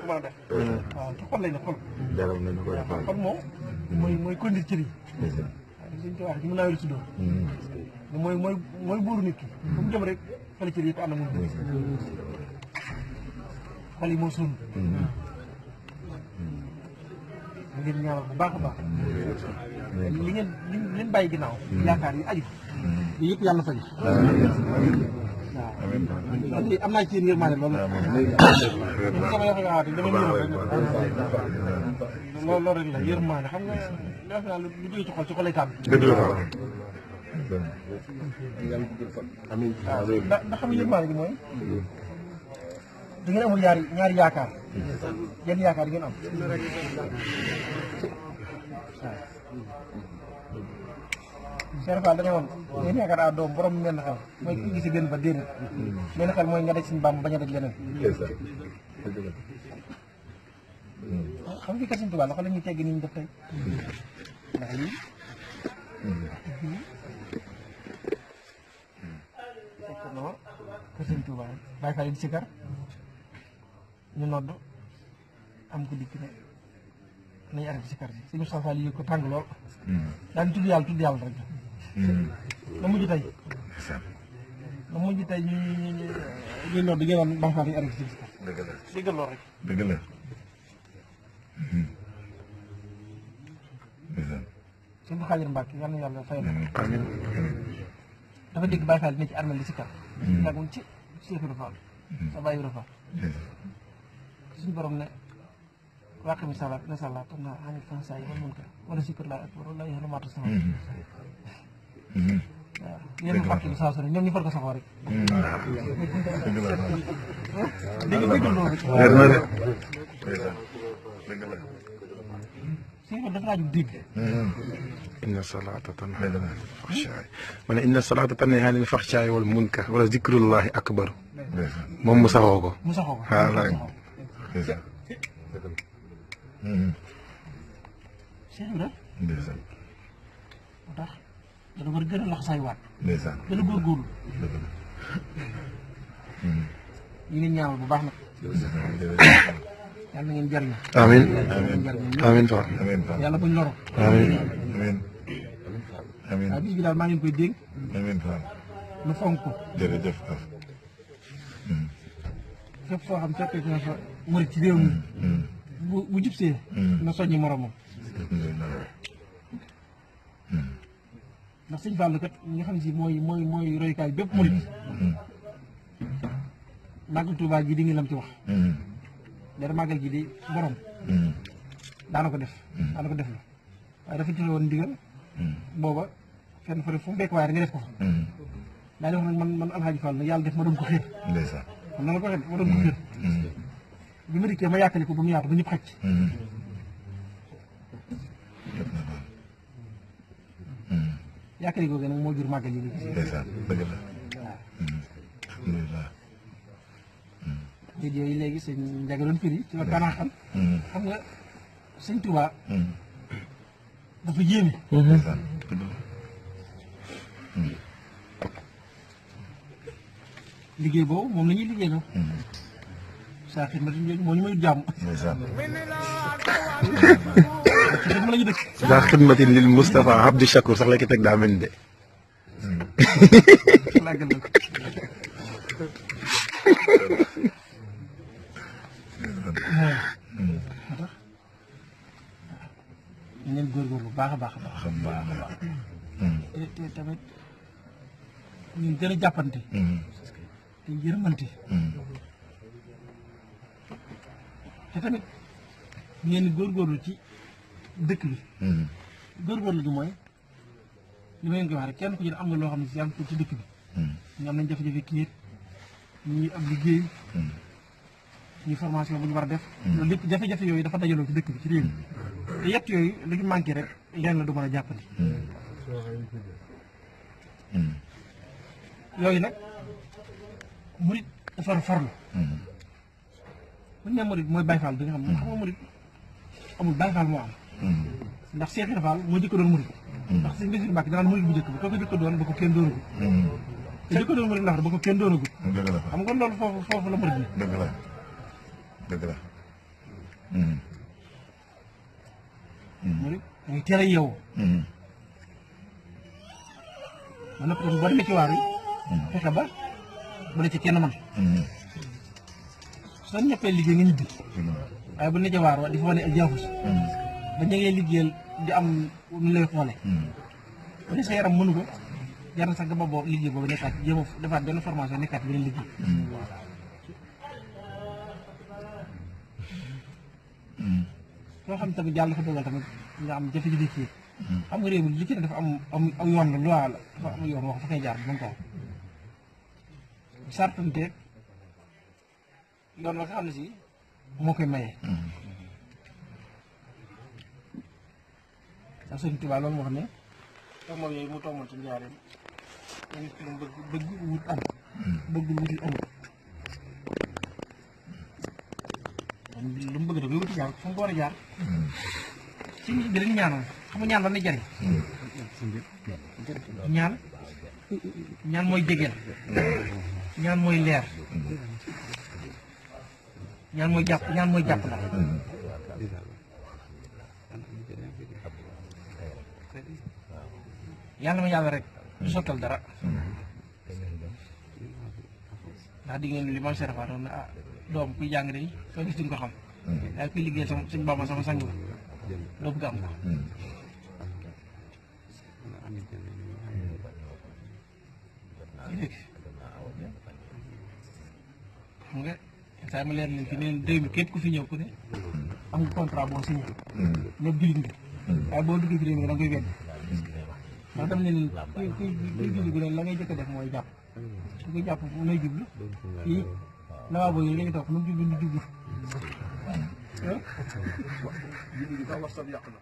ko mën a def. waaw ci xol lay ne xol. jaral nañu ko defal xol moom mooy conduire cër yi. waaw suñ ko wax ci mën naa yor si doon. mooy buuru nit ki. fu mu jëm rek fële cër yi ko ànd moom. xol yi moo sonn. ngeen ñaanal bu baax a baax. li ngeen bàyyi ginnaaw. yaakaar yi aju. yi yëpp yàlla faj. waaw am naa ci yéen yërmande loolu. ñun sama yoo xam ne dama yërëm rek loolu rek la yërmande xam nga def naa lu jógee ci xol ci xol lay tànn. dëgg la waaw ndax xam nga yërmande gi mooy. da ngeen amul ñaari yaakaar. yenn yaakaar ngeen am. Cheikh Fall dañoo woon ngeen yaakaar doom borom menn xel mooy ki gisi benn ba déedéet. benn xel mooy nga daj suñu Bàmba bañ a daj leneen. xam nga kër Sëñ Tuubaa la xool la ñuy tegg ni ñu def tey. ndax lii. fekk na kër Sëñ Tuubaa Baay Faal di sikar ñu nodd am ko dikk ne nañu arrêté sikar si si Moustapha Fall yi ko tàng lool. daan tudd yàlla rek. na mujj tey ñu nodd di ngeen Baay Faal yi arrêté si sikar. dëgg lool rek. dëgg la. sëñ bi Xaadir Mbàkke yal na yàlla fayal ko. dafa dégg Baay Faal ne ci armel di sikar. yàggul ci Cheikh Ibra Fall sa Baay Ibra Fall suñu borom ne wàq mi salaat na salaat na anil fansa yi wal munkar wala sikar laa akbar wala yàlla maatu sama waaw yéen a fàttali saa su ne ñoom ñu far ko saxoo rek. dégg loolu rek. si dafa laaju dégg. inna salaata tanhaa anil fahshaa'i ma ne inna salaata tanhaa anil fahshaa'i wal munkar wala zikrullahi akbar moom mu saxoo ko. mu saxoo ko waaw laaj. Cheikh Ibra moo tax dana war a gën a laxasaay waat. gën a góorgóorlu. ñu ngi ñaanal bu baax nag. yàlla na ngeen jariñu. amiin amiin Fall. yàlla buñ loro. amiin waaw bis bi daal maa ngi koy dégg. lu fonk ko. jërëjëf. fépp foo xam fekk na fa murit ci réew mi. bu jubsee. na soññi moromam. ndax sëñ Fall kat nga xam si mooy royukaay bépp murit. màggal Tuubaa gi di ngi lam ci wax. dara màggal gi di borom. daana ko def la waaye dafa joxe woon ndigal. booba fenn fa fu mu bekk waaye da nga def ko fa. daa di wax nag man Alxaaji Fall nag yàlla def ma doon ko xiir. man na la ko waxee ma doon ko xiir. bi ma dikkee ma yàkkali ko ba mu yaatu ba ñëpp xaj. yàkkali googu nag moo jur màggal yi léegi. dëgg la. alhamdulilah. déedéet yooyu léegi sëñ Ndiaga doon firi ci la gànnaaw xam. xam nga sëñ Tuubaa. dafa yéeme. liggéey boobu moom la ñuy liggéey loo. saa xidmati moo ñu may jàmm. xidma la ñu dëkk. daa xidmatin lil Moustapha Abdou Chakour sax la ki teg daa mel ni de. làggal na ko. ñu leen góorgóorlu baax a baax a baax. te tamit ñu gën a jàppante. te yërmante. te tamit ngeen góorgóorlu ci dëkk bi. góorgóorlu gi mooy li ma leen koy wax rek kenn ku ci ne am nga loo xam ne si yaa ngi ko ci dëkk bi. ñu am nañ jafe-jafe kii ñi am liggéey. ñu formation bu ñu war a def. loolu lépp jafe-jafe yooyu dafa dajaloo ci dëkk bi ci réew mi. te yett yooyu lu ñu manqué rek leen la du mën a jàppandi. yooyu nag murit dafa farlu. bu ñu nee murit mooy Baay Faal bi nga xam ne xam nga murit amul Baay Faal moo am. ndax Cheikh Ibra Fall moo jëkk doon murit. ndax Sëñ Bassirou Mbacké danaan murit bu njëkk bi kooku jëkk doon ba ko kenn doonagut. te jëkk doon murit ndax ba ko kenn doonagut. xam nga loolu foofu la murit bi. dëgg la. murid muy teel a yeewu ba noppi tam boo demee ci waar yi fexe ba bu ne ci kenn man soo ñëppee liggéey nga ñibbi waaye bu ne ci waar wa di fa wane ak jaafus ba ñu ngay liggéeyal di am nu lay xoole bu ne sa yaram mënu ko jar na sax nga boobu liggéey boobu nekkaat jéem a defaat benn formation nekkaat beneen liggéey soo xam tamit yàlla dafa dogal tamit nga am jafe-jafe ci xam nga réew mi li ci ne dafa am yoon la loi la dafa am yoon wax fa koy jaar mën ko sartanteeg yoon la nga xam ne si moo koy maye ndax Sëriñ Tuubaa loolu moo xam ne toog moom yooyu mu toogoon ci njaareem nit ki mu bëgg wut am bëggul wuti amul lu mu bëgg da koy wuti jaar fu mu ko war a jaar ci nit bi dañu ñaanal xam nga ñaan lan la jariñ ñaan mooy jegeel ñaan mooy leer ñaan mooy jàpp ndax yàlla ma yàlla rek du sottal dara ndax di ngeen li man serafaa doon ne ah doom kuy jàng day soo gis duñ ko xam waaye kuy liggéey sama suñ Bamba sama sang la loo bëgg am ko dégg xam nga saa ma leer leen fi neen 2000 képp ku fi ñëw ku ne am nga contrat boo signé ñëpp jullit nga waaye boo duggee ci réew mi da nga koy wedd ndax dam leen kuy julli bi la ngay jëkk a def mooy jàpp su koy jàpp nooy jublu kii lavabo yi léegi toog nu mu jublu nu jublu julli bi sax wax sam yàq na